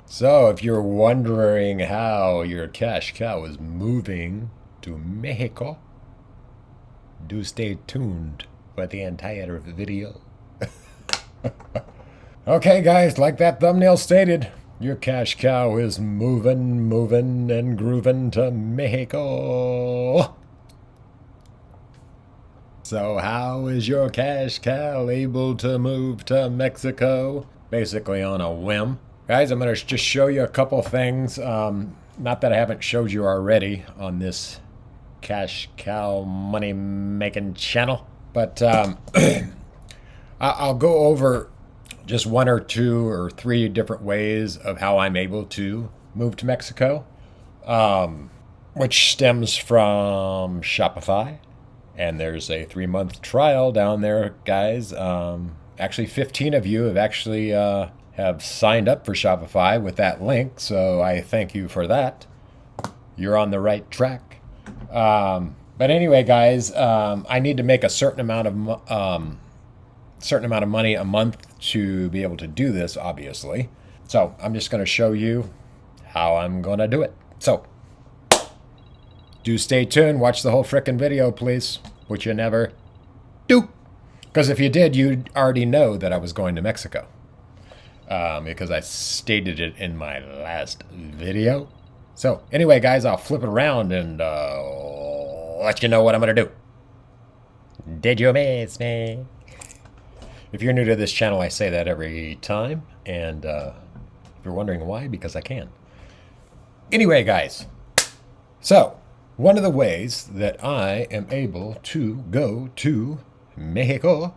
So, if you're wondering how your cash cow is moving to Mexico, do stay tuned for the entire video. Okay, guys, like that thumbnail stated, your cash cow is moving, and grooving to Mexico. So, how is your cash cow able to move to Mexico? Basically, on a whim. Guys, I'm going to just show you a couple things. Not that I haven't showed you already on this cash cow money making channel, but I'll go over just one or two or three different ways of how I'm able to move to Mexico, which stems from Shopify. And there's a 3-month trial down there, guys. Actually, 15 of you have actually have signed up for Shopify with that link, so I thank you for that. You're on the right track. But anyway, guys, I need to make a certain amount of money a month to be able to do this, obviously. So I'm just going to show you how I'm going to do it. So do stay tuned. Watch the whole frickin' video, please, which you never do. Because if you did, you'd already know that I was going to Mexico. Because I stated it in my last video. So anyway, guys, I'll flip it around and let you know what I'm going to do. Did you miss me? If you're new to this channel, I say that every time. And if you're wondering why, because I can. Anyway, guys. So, one of the ways that I am able to go to Mexico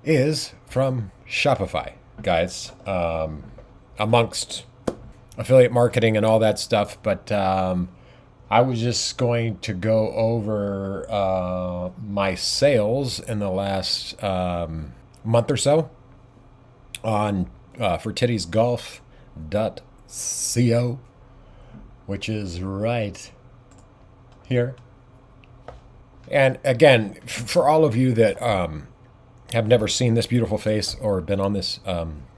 is from Shopify, guys. Amongst affiliate marketing and all that stuff, but I was just going to go over my sales in the last month or so on fertittiesgolf.co, which is right here. And again, for all of you that have never seen this beautiful face or been on this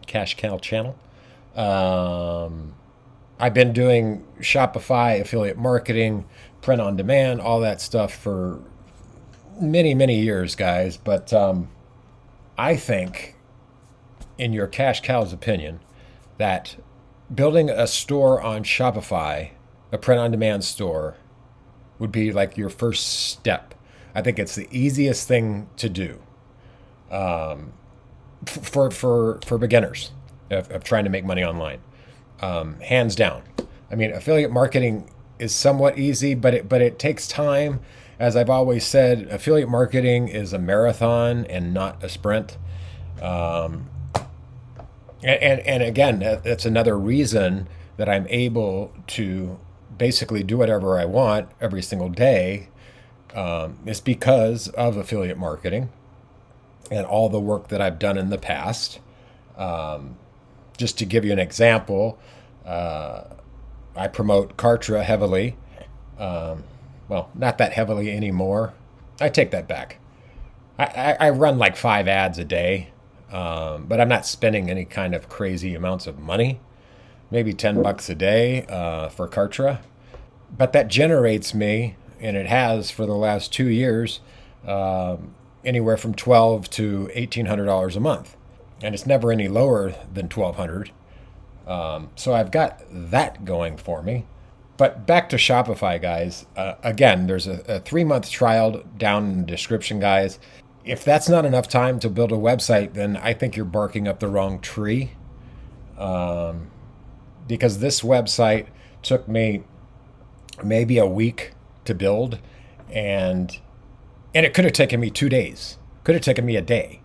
Cash Cow channel, I've been doing Shopify, affiliate marketing, print on demand, all that stuff for many, many years, guys. But I think, in your cash cow's opinion, that building a store on Shopify, a print on demand store, would be like your first step. I think it's the easiest thing to do for beginners of trying to make money online. Hands down. I mean, affiliate marketing is somewhat easy, but it takes time. As I've always said, affiliate marketing is a marathon and not a sprint. And again, that's another reason that I'm able to basically do whatever I want every single day, is because of affiliate marketing and all the work that I've done in the past. Just to give you an example, I promote Kartra heavily. Well, not that heavily anymore. I take that back. I run like 5 ads a day, but I'm not spending any kind of crazy amounts of money. Maybe $10 a day for Kartra. But that generates me, and it has for the last 2 years, anywhere from $1,200 to $1,800 a month. And it's never any lower than $1,200. So I've got that going for me. But back to Shopify, guys. Again, there's a 3-month trial down in the description, guys. If that's not enough time to build a website, then I think you're barking up the wrong tree. Because this website took me maybe a week to build, and it could have taken me 2 days. Could have taken me a day.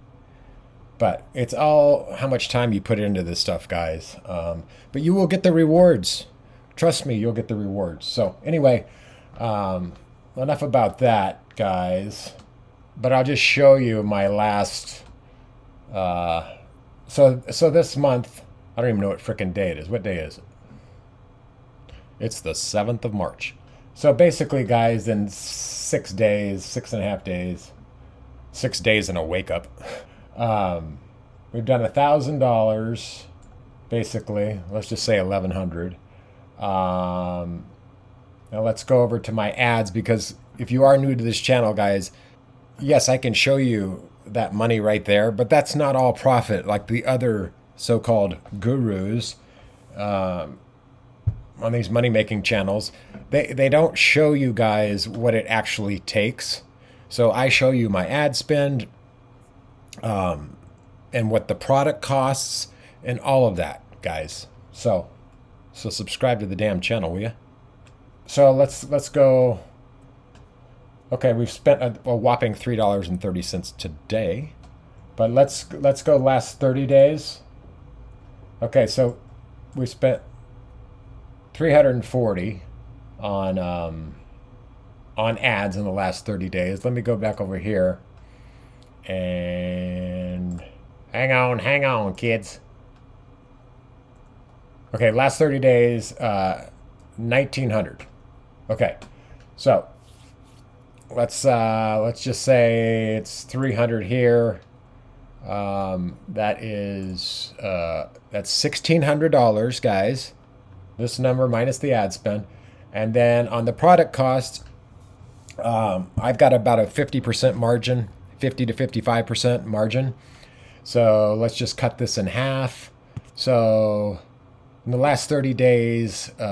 But it's all how much time you put into this stuff, guys. But you will get the rewards. Trust me, you'll get the rewards. So anyway, enough about that, guys. But I'll just show you my last. So this month, I don't even know what frickin' day it is. What day is it? It's the 7th of March. So basically, guys, in 6 days, 6.5 days, 6 days and a wake up, we've done $1,000 basically. Let's just say 1100. Now let's go over to my ads, because if you are new to this channel, guys, yes, I can show you that money right there, but that's not all profit like the other so-called gurus on these money-making channels. They don't show you guys what it actually takes. So I show you my ad spend, and what the product costs and all of that, guys. So subscribe to the damn channel, will you? So let's go. Okay, we've spent a whopping $3.30 today, but let's go last 30 days. Okay, so we spent 340 on ads in the last 30 days. Let me go back over here and hang on, kids. Okay, last 30 days, 1900. Okay, so let's just say it's 300 here. That's $1,600, guys. This number minus the ad spend, and then on the product cost, I've got about a 50% margin, 50 to 55% margin. So let's just cut this in half. So in the last 30 days, I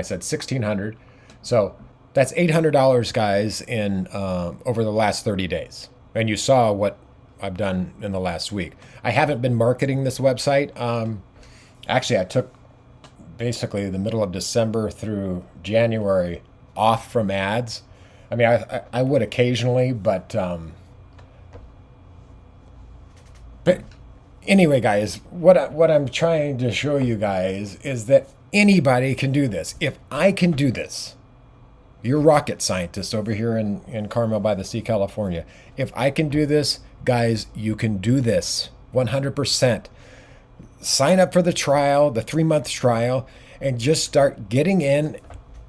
said 1,600. So that's $800, guys, in over the last 30 days. And you saw what I've done in the last week. I haven't been marketing this website. Actually, I took basically the middle of December through January off from ads. I mean, I would occasionally, but anyway, guys, what I'm trying to show you guys is that anybody can do this. If I can do this, you're rocket scientists over here in Carmel by the Sea, California. If I can do this, guys, you can do this 100%. Sign up for the trial, the 3-month trial, and just start getting in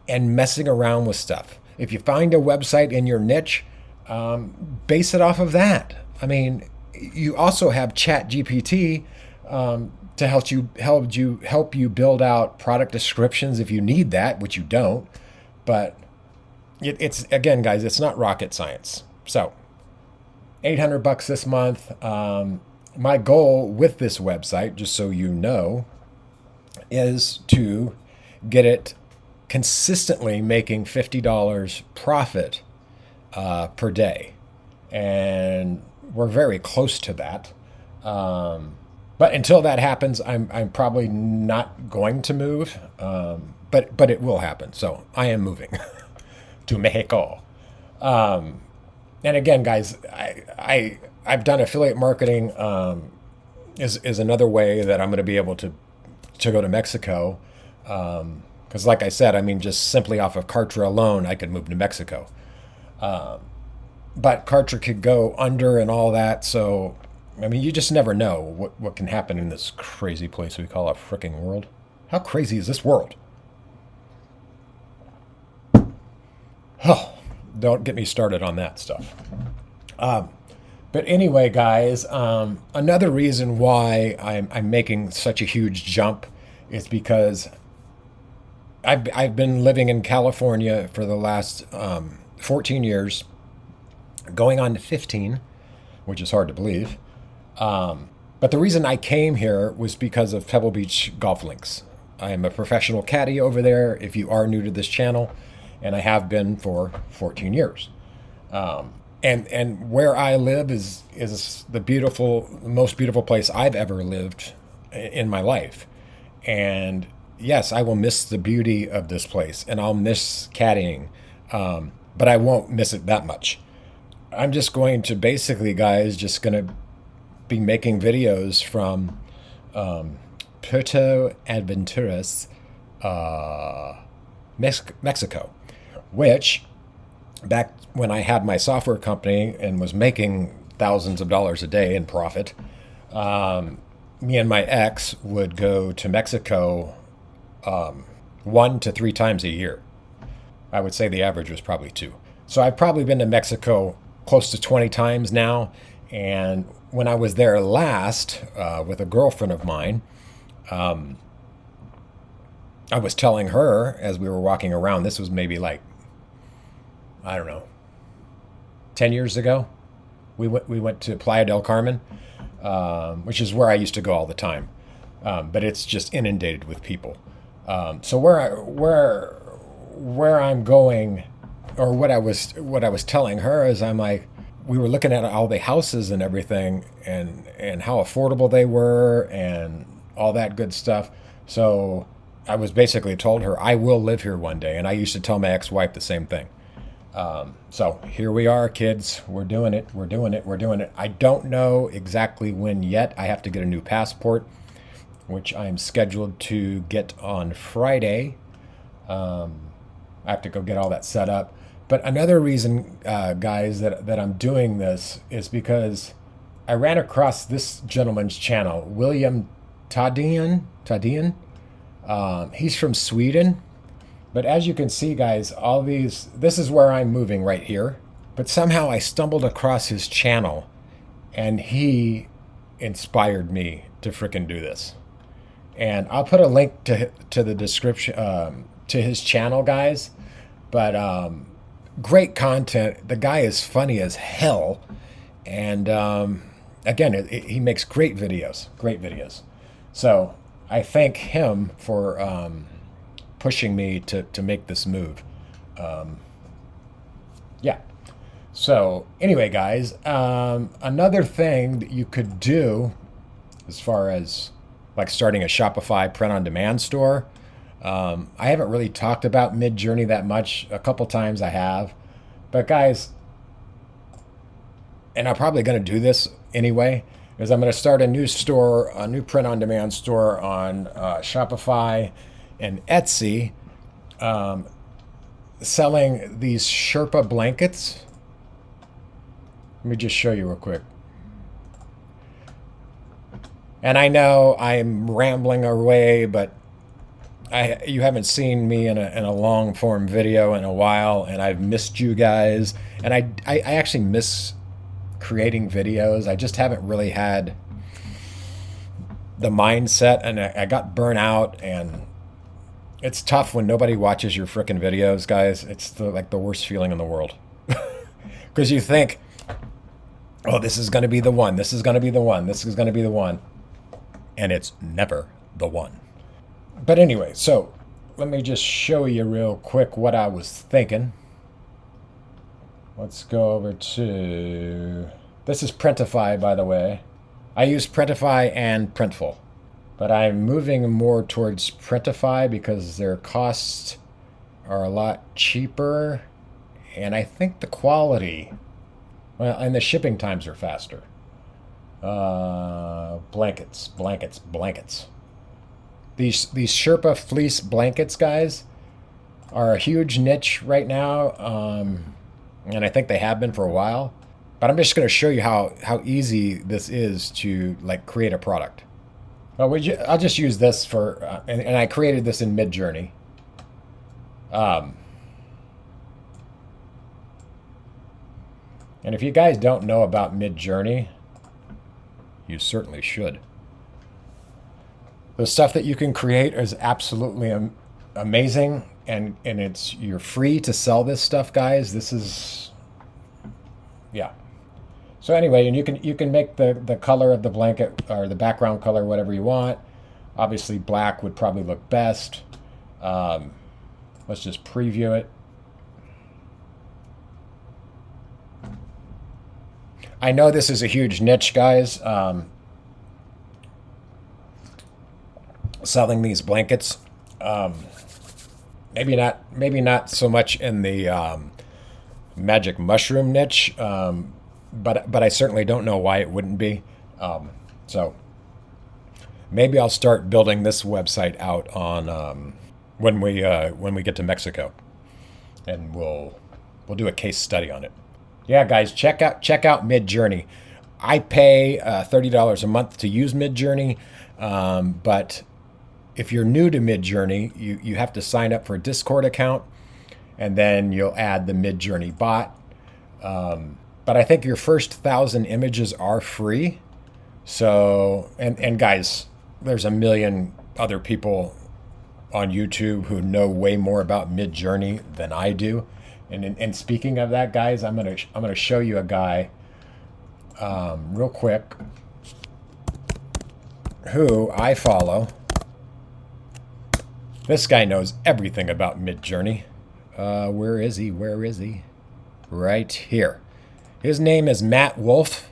and messing around with stuff. If you find a website in your niche, base it off of that. I mean, you also have ChatGPT to help you build out product descriptions if you need that, which you don't. But it's again, guys, it's not rocket science. So $800 this month. My goal with this website, just so you know, is to get it consistently making $50 profit per day. And we're very close to that. But until that happens, I'm probably not going to move. But it will happen. So I am moving to Mexico. And again, guys, I've done affiliate marketing is another way that I'm going to be able to go to Mexico. Because like I said, I mean, just simply off of Kartra alone, I could move to Mexico. But Kartra could go under and all that. So, I mean, you just never know what can happen in this crazy place we call a fricking world. How crazy is this world? Oh, don't get me started on that stuff. But anyway, guys, another reason why I'm making such a huge jump is because I've been living in California for the last 14 years, going on to 15, which is hard to believe. But the reason I came here was because of Pebble Beach Golf Links. I am a professional caddy over there, if you are new to this channel, and I have been for 14 years. And where I live is the most beautiful place I've ever lived in my life. And yes, I will miss the beauty of this place, and I'll miss caddying, but I won't miss it that much. I'm just going to basically, guys, just going to be making videos from Puerto Aventuras, Mexico, which back when I had my software company and was making thousands of dollars a day in profit, me and my ex would go to Mexico 1 to 3 times a year. I would say the average was probably 2. So I've probably been to Mexico close to 20 times now, And when I was there last with a girlfriend of mine, I was telling her as we were walking around, this was maybe like, I don't know, 10 years ago. We went to Playa del Carmen, which is where I used to go all the time. But it's just inundated with people. So where I'm going, or what I was telling her is, I'm like, we were looking at all the houses and everything, and how affordable they were and all that good stuff. So I was basically told her I will live here one day, and I used to tell my ex-wife the same thing. So here we are, kids. We're doing it. We're doing it. We're doing it. I don't know exactly when yet. I have to get a new passport, which I'm scheduled to get on Friday. I have to go get all that set up. But another reason, guys, that I'm doing this is because I ran across this gentleman's channel, William Tadian. He's from Sweden. But as you can see, guys, this is where I'm moving right here. But somehow I stumbled across his channel, and he inspired me to frickin' do this. And I'll put a link to the description, to his channel, guys. But great content. The guy is funny as hell. And again, he makes great videos. Great videos. So I thank him for pushing me to make this move. Yeah. So anyway, guys, another thing that you could do as far as like starting a Shopify print-on-demand store. I haven't really talked about Midjourney that much. A couple times I have. But guys, and I'm probably going to do this anyway, is I'm going to start a new store, a new print-on-demand store on Shopify and Etsy, selling these Sherpa blankets. Let me just show you real quick. And I know I'm rambling away, but you haven't seen me in a long form video in a while, and I've missed you guys. And I actually miss creating videos. I just haven't really had the mindset, and I got burnt out, and it's tough when nobody watches your frickin' videos, guys. It's like the worst feeling in the world. Because you think, oh, this is going to be the one. This is going to be the one. This is going to be the one. And it's never the one. But anyway, so let me just show you real quick what I was thinking. Let's go over to... This is Printify, by the way. I use Printify and Printful. But I'm moving more towards Printify because their costs are a lot cheaper. And I think the quality... Well, and the shipping times are faster. Blankets. These Sherpa fleece blankets, guys, are a huge niche right now, and I think they have been for a while. But I'm just going to show you how easy this is to like create a product. Well, I'll just use this for, and I created this in Midjourney. And if you guys don't know about Midjourney, you certainly should. The stuff that you can create is absolutely amazing, and you're free to sell this stuff, guys. This is, yeah. So anyway, and you can make the color of the blanket or the background color whatever you want. Obviously, black would probably look best. Let's just preview it. I know this is a huge niche, guys. Selling these blankets. Maybe not so much in the magic mushroom niche, but I certainly don't know why it wouldn't be. So maybe I'll start building this website out on when we get to Mexico, and we'll do a case study on it. Yeah, guys, check out Midjourney. I pay $30 a month to use Midjourney, but if you're new to Midjourney, you have to sign up for a Discord account, and then you'll add the Midjourney bot. But I think your first 1,000 images are free. So, and guys, there's a million other people on YouTube who know way more about Midjourney than I do. And speaking of that, guys, I'm gonna show you a guy real quick who I follow. This guy knows everything about Midjourney. Where is he? Where is he? Right here. His name is Matt Wolf.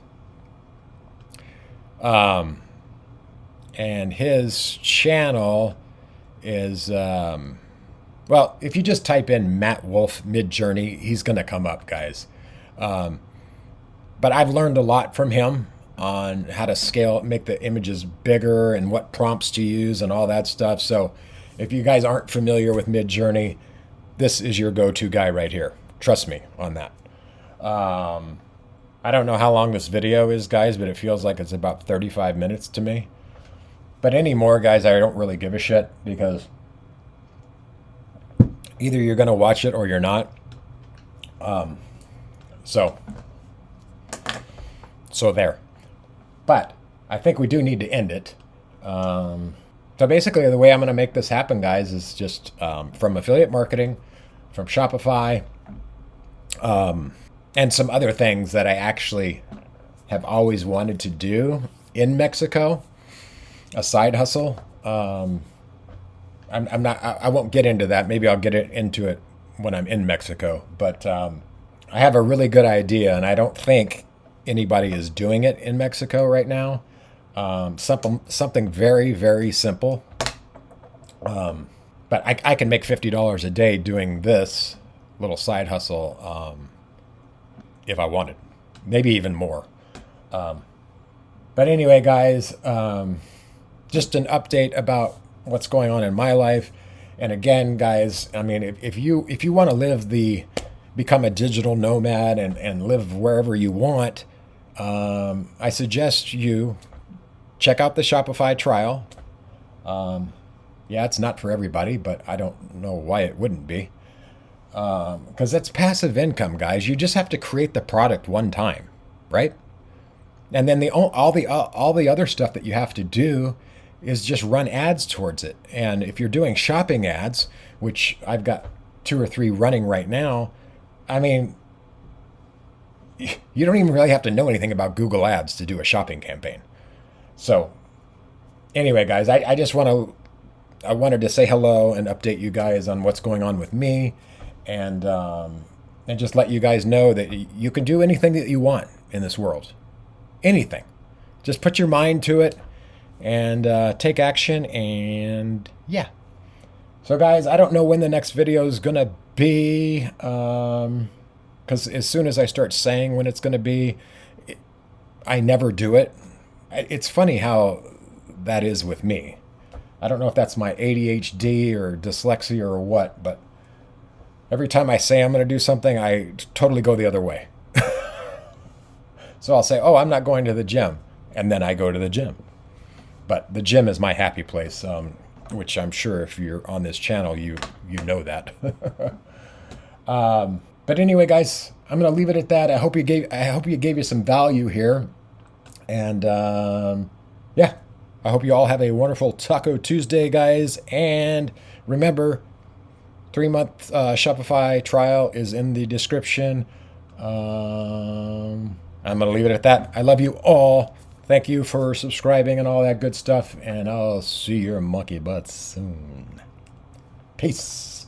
And his channel is, well, if you just type in Matt Wolf Midjourney, he's going to come up, guys. But I've learned a lot from him on how to scale, make the images bigger and what prompts to use and all that stuff. So if you guys aren't familiar with Midjourney, this is your go-to guy right here. Trust me on that. I don't know how long this video is, guys, but it feels like it's about 35 minutes to me. But anymore, guys, I don't really give a shit, because either you're going to watch it or you're not. So there. But I think we do need to end it. So basically, the way I'm going to make this happen, guys, is just from affiliate marketing, from Shopify, and some other things that I actually have always wanted to do in Mexico, a side hustle. I won't get into that. Maybe I'll get into it when I'm in Mexico. But I have a really good idea, and I don't think anybody is doing it in Mexico right now. Something very, very simple. But I can make $50 a day doing this little side hustle if I wanted, maybe even more. But anyway, guys, just an update about what's going on in my life. And again, guys, I mean, if you want to become a digital nomad and live wherever you want, I suggest you check out the Shopify trial. Yeah, it's not for everybody, but I don't know why it wouldn't be. Because it's passive income, guys. You just have to create the product one time, right? And then all the other stuff that you have to do is just run ads towards it. And if you're doing shopping ads, which I've got 2 or 3 running right now, I mean, you don't even really have to know anything about Google Ads to do a shopping campaign. So anyway, guys, I wanted to say hello and update you guys on what's going on with me, and just let you guys know that you can do anything that you want in this world. Anything. Just put your mind to it and take action, and yeah. So guys, I don't know when the next video is going to be, because as soon as I start saying when it's going to be, I never do it. It's funny how that is with me. I don't know if that's my ADHD or dyslexia or what, but every time I say I'm going to do something, I totally go the other way. So I'll say, oh, I'm not going to the gym, and then I go to the gym. But the gym is my happy place, which I'm sure if you're on this channel, you know that. But anyway, guys, I'm going to leave it at that. I hope you gave you some value here. And yeah, I hope you all have a wonderful Taco Tuesday, guys. And remember, 3-month Shopify trial is in the description. I'm going to leave it at that. I love you all. Thank you for subscribing and all that good stuff. And I'll see your monkey butts soon. Peace.